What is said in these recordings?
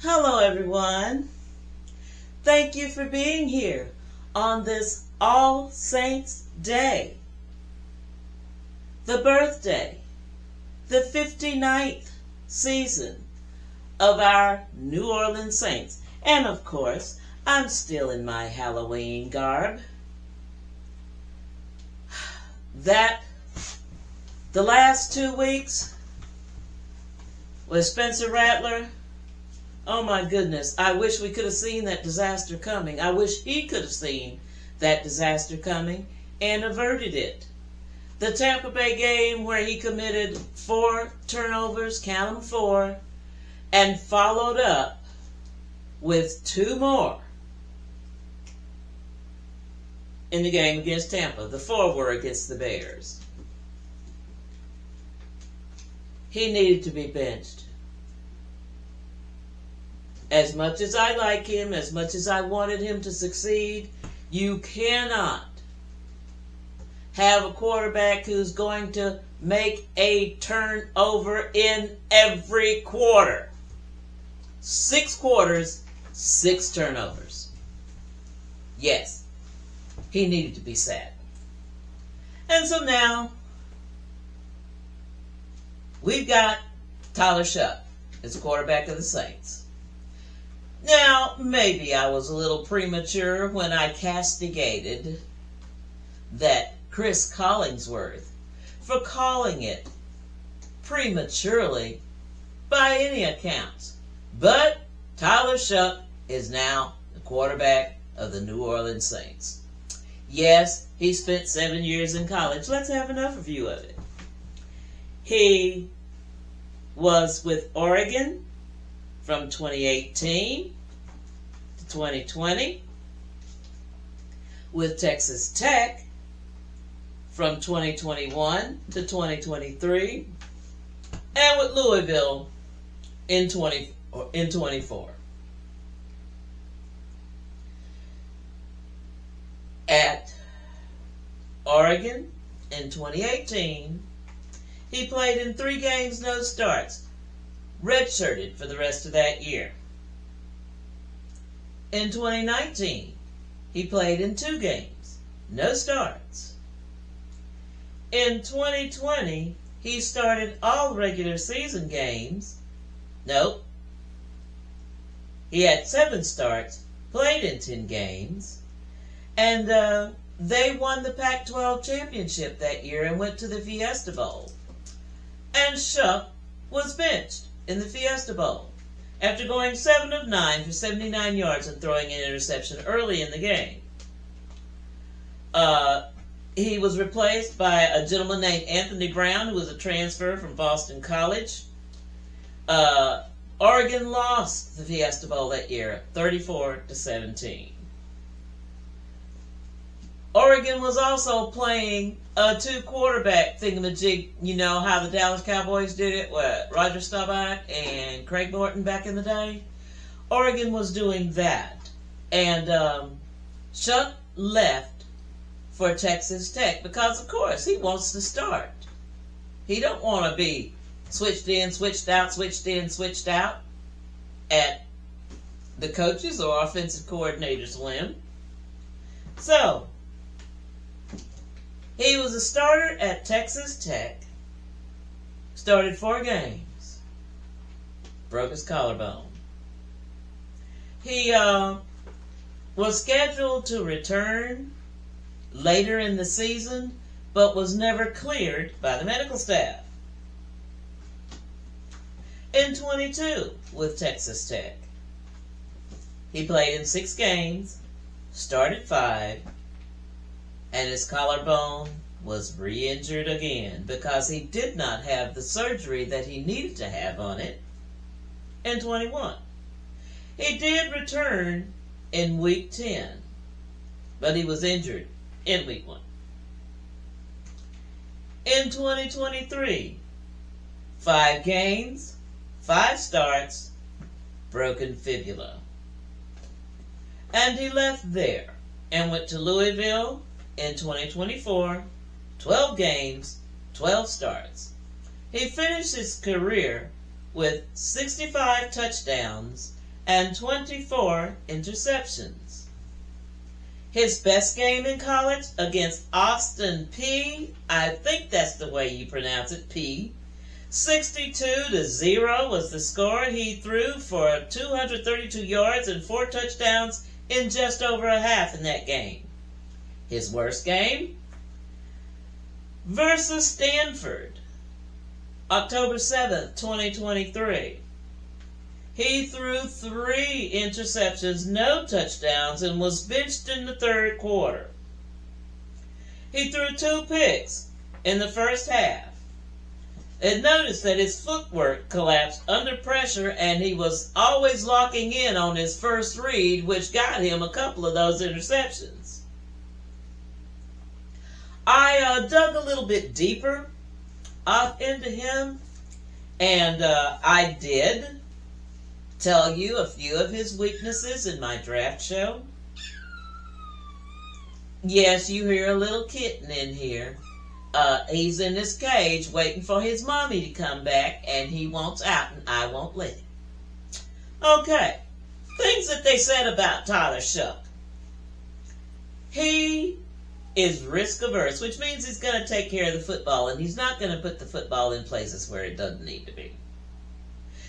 Hello, everyone. Thank you for being here on this All Saints Day, the birthday, the 59th season of our New Orleans Saints. And of course, I'm still in my Halloween garb. The last 2 weeks with Spencer Rattler, oh my goodness, I wish we could have seen that disaster coming. I wish he could have seen that disaster coming and averted it. The Tampa Bay game where he committed 4 turnovers, count them 4, and followed up with 2 more in the game against Tampa. The 4 were against the Bears. He needed to be benched. As much as I like him, as much as I wanted him to succeed, you cannot have a quarterback who's going to make a turnover in every quarter. 6 quarters, 6 turnovers. Yes, he needed to be sacked. And so now, we've got Tyler Shough as quarterback of the Saints. Now, maybe I was a little premature when I castigated that Chris Collingsworth for calling it prematurely by any accounts. But Tyler Shough is now the quarterback of the New Orleans Saints. Yes, he spent 7 years in college. Let's have an overview of it. He was with Oregon from 2018 to 2020, with Texas Tech from 2021 to 2023, and with Louisville in 24. At Oregon in 2018, he played in 3 games, no starts, redshirted for the rest of that year. In 2019, he played in 2 games, no starts. In 2020, he started all regular season games. Nope. He had 7 starts, played in 10 games, and they won the Pac-12 championship that year and went to the Fiesta Bowl. And Shough was benched in the Fiesta Bowl after going 7 of 9 for 79 yards and throwing an interception early in the game. He was replaced by a gentleman named Anthony Brown, who was a transfer from Boston College. Oregon lost the Fiesta Bowl that year, 34-17. Oregon was also playing a 2-quarterback thingamajig. You know how the Dallas Cowboys did it with Roger Staubach and Craig Norton back in the day? Oregon was doing that. And Shough left for Texas Tech because, of course, he wants to start. He don't want to be switched in, switched out, switched in, switched out at the coaches or offensive coordinator's whim. So, he was a starter at Texas Tech, started 4 games, broke his collarbone. He was scheduled to return later in the season, but was never cleared by the medical staff. In 22 with Texas Tech, he played in 6 games, started 5, and his collarbone was re-injured again because he did not have the surgery that he needed to have on it in 21. He did return in week 10, but he was injured in week 1. In 2023, 5 games, 5 starts, broken fibula. And he left there and went to Louisville in 2024, 12 games, 12 starts. He finished his career with 65 touchdowns and 24 interceptions. His best game in college against Austin P, I think that's the way you pronounce it, P. 62-0 was the score. He threw for 232 yards and 4 touchdowns in just over a half in that game. His worst game? Versus Stanford, October 7th, 2023. He threw 3 interceptions, no touchdowns, and was benched in the third quarter. He threw 2 picks in the first half. And notice that his footwork collapsed under pressure, and he was always locking in on his first read, which got him a couple of those interceptions. I dug a little bit deeper into him, and I did tell you a few of his weaknesses in my draft show. Yes, you hear a little kitten in here. He's in this cage waiting for his mommy to come back, and he wants out, and I won't let him. Okay, things that they said about Tyler Shough. He is risk averse, which means he's going to take care of the football, and he's not going to put the football in places where it doesn't need to be.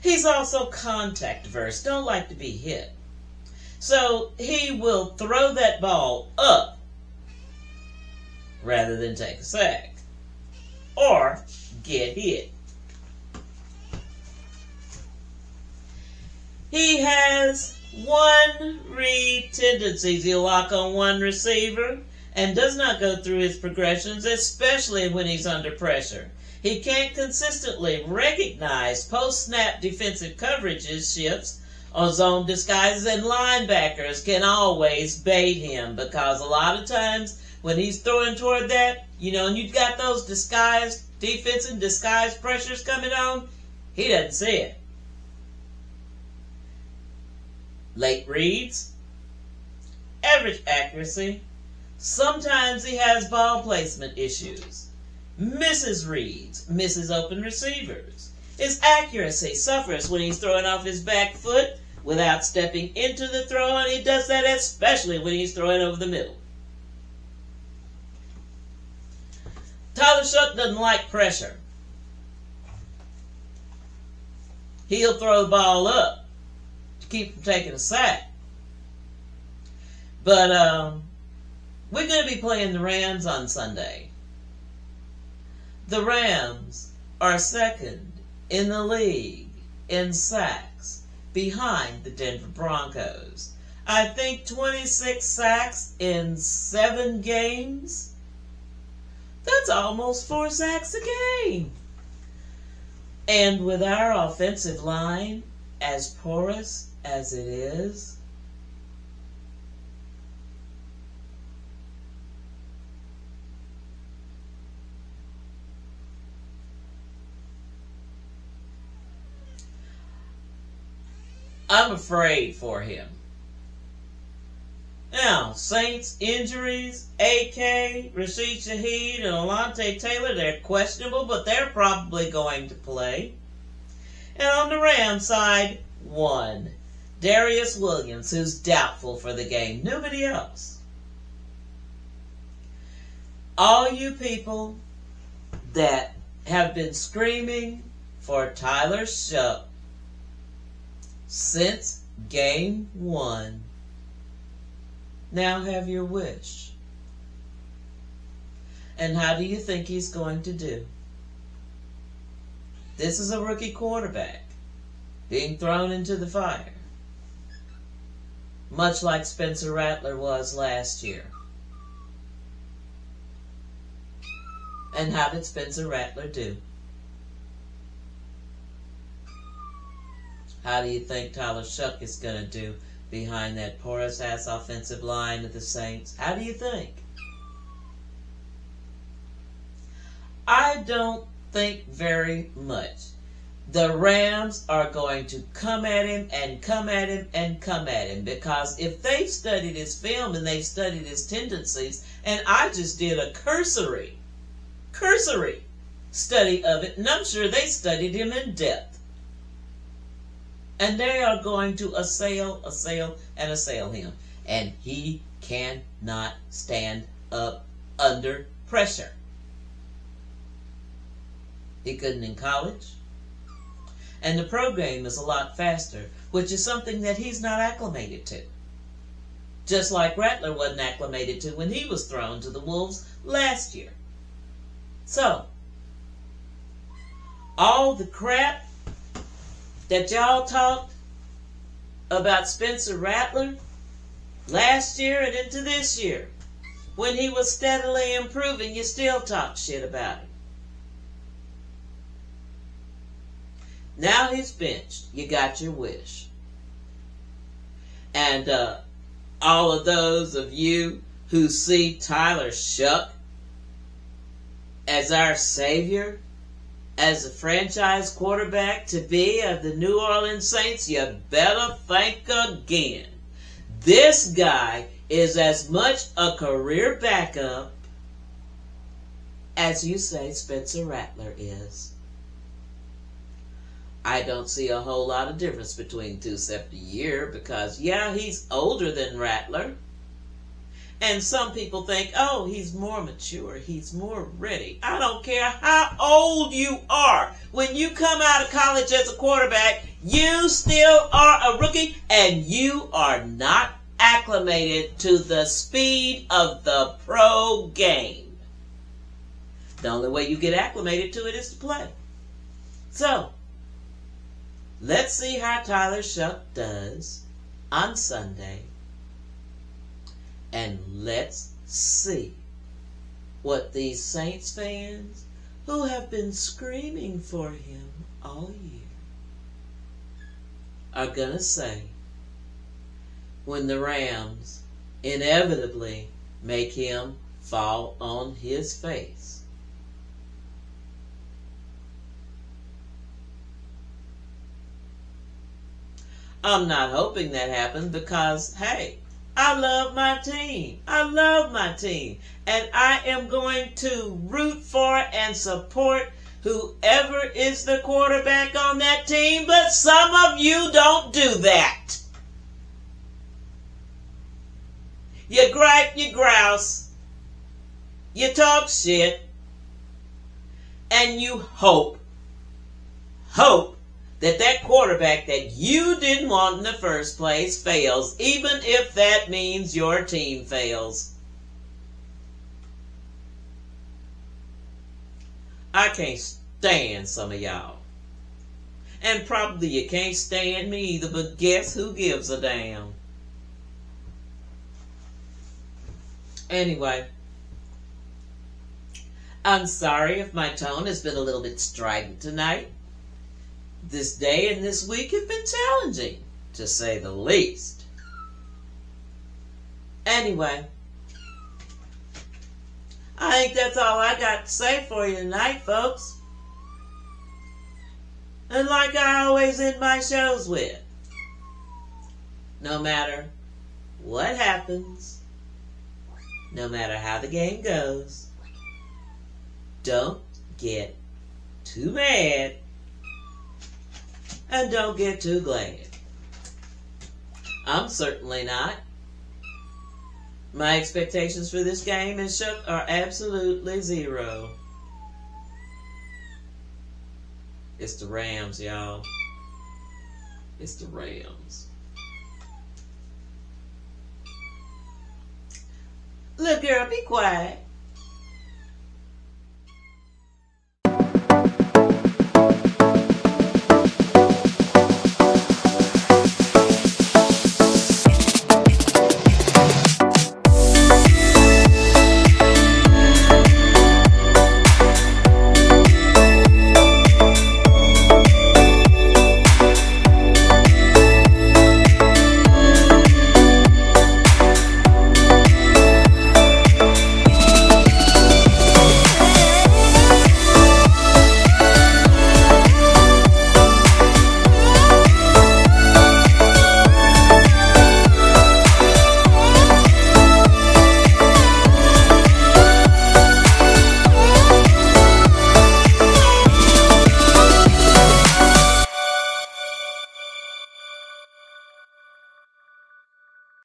He's also contact averse, don't like to be hit. So he will throw that ball up rather than take a sack or get hit. He has one read tendencies. He'll lock on one receiver and does not go through his progressions, especially when he's under pressure. He can't consistently recognize post-snap defensive coverages shifts on zone disguises, and linebackers can always bait him because a lot of times when he's throwing toward that, and you've got those disguised defense and disguised pressures coming on, he doesn't see it. Late reads, average accuracy. Sometimes he has ball placement issues. Misses reads, misses open receivers. His accuracy suffers when he's throwing off his back foot without stepping into the throw, and he does that especially when he's throwing over the middle. Tyler Shough doesn't like pressure. He'll throw the ball up to keep from taking a sack. But we're going to be playing the Rams on Sunday. The Rams are second in the league in sacks behind the Denver Broncos. I think 26 sacks in 7 games. That's almost 4 sacks a game. And with our offensive line as porous as it is, I'm afraid for him. Now, Saints injuries, AK, Rashid Shaheed, and Alontae Taylor, they're questionable, but they're probably going to play. And on the Rams side, 1. Darius Williams, who's doubtful for the game. Nobody else. All you people that have been screaming for Tyler Shough since game 1 now have your wish. And how do you think he's going to do? This is a rookie quarterback being thrown into the fire, much like Spencer Rattler was last year. And how did Spencer Rattler do? How do you think Tyler Shough is going to do behind that porous-ass offensive line of the Saints? How do you think? I don't think very much. The Rams are going to come at him and come at him and come at him, because if they've studied his film and they've studied his tendencies, and I just did a cursory study of it, and I'm sure they studied him in depth. And they are going to assail, and assail him. And he cannot stand up under pressure. He couldn't in college. And the pro game is a lot faster, which is something that he's not acclimated to. Just like Rattler wasn't acclimated to when he was thrown to the Wolves last year. So, all the crap that y'all talked about Spencer Rattler last year and into this year, when he was steadily improving, you still talk shit about him. Now he's benched. You got your wish. And all of those of you who see Tyler Shough as our savior, as a franchise quarterback to be of the New Orleans Saints, you better think again. This guy is as much a career backup as you say Spencer Rattler is. I don't see a whole lot of difference between two except a year because, yeah, he's older than Rattler. And some people think, oh, he's more mature, he's more ready. I don't care how old you are. When you come out of college as a quarterback, you still are a rookie and you are not acclimated to the speed of the pro game. The only way you get acclimated to it is to play. So, let's see how Tyler Shough does on Sunday. And let's see what these Saints fans who have been screaming for him all year are going to say when the Rams inevitably make him fall on his face. I'm not hoping that happens because, hey, I love my team. I love my team. And I am going to root for and support whoever is the quarterback on that team. But some of you don't do that. You gripe, you grouse. You talk shit. And you hope that quarterback that you didn't want in the first place fails, even if that means your team fails. I can't stand some of y'all. And probably you can't stand me either, but guess who gives a damn? Anyway, I'm sorry if my tone has been a little bit strident tonight. This day and this week have been challenging, to say the least. Anyway, I think that's all I got to say for you tonight, folks. And like I always end my shows with, no matter what happens, no matter how the game goes, don't get too mad. And don't get too glad. I'm certainly not. My expectations for this game and Shough are absolutely zero. It's the Rams, y'all. It's the Rams. Look, girl, be quiet.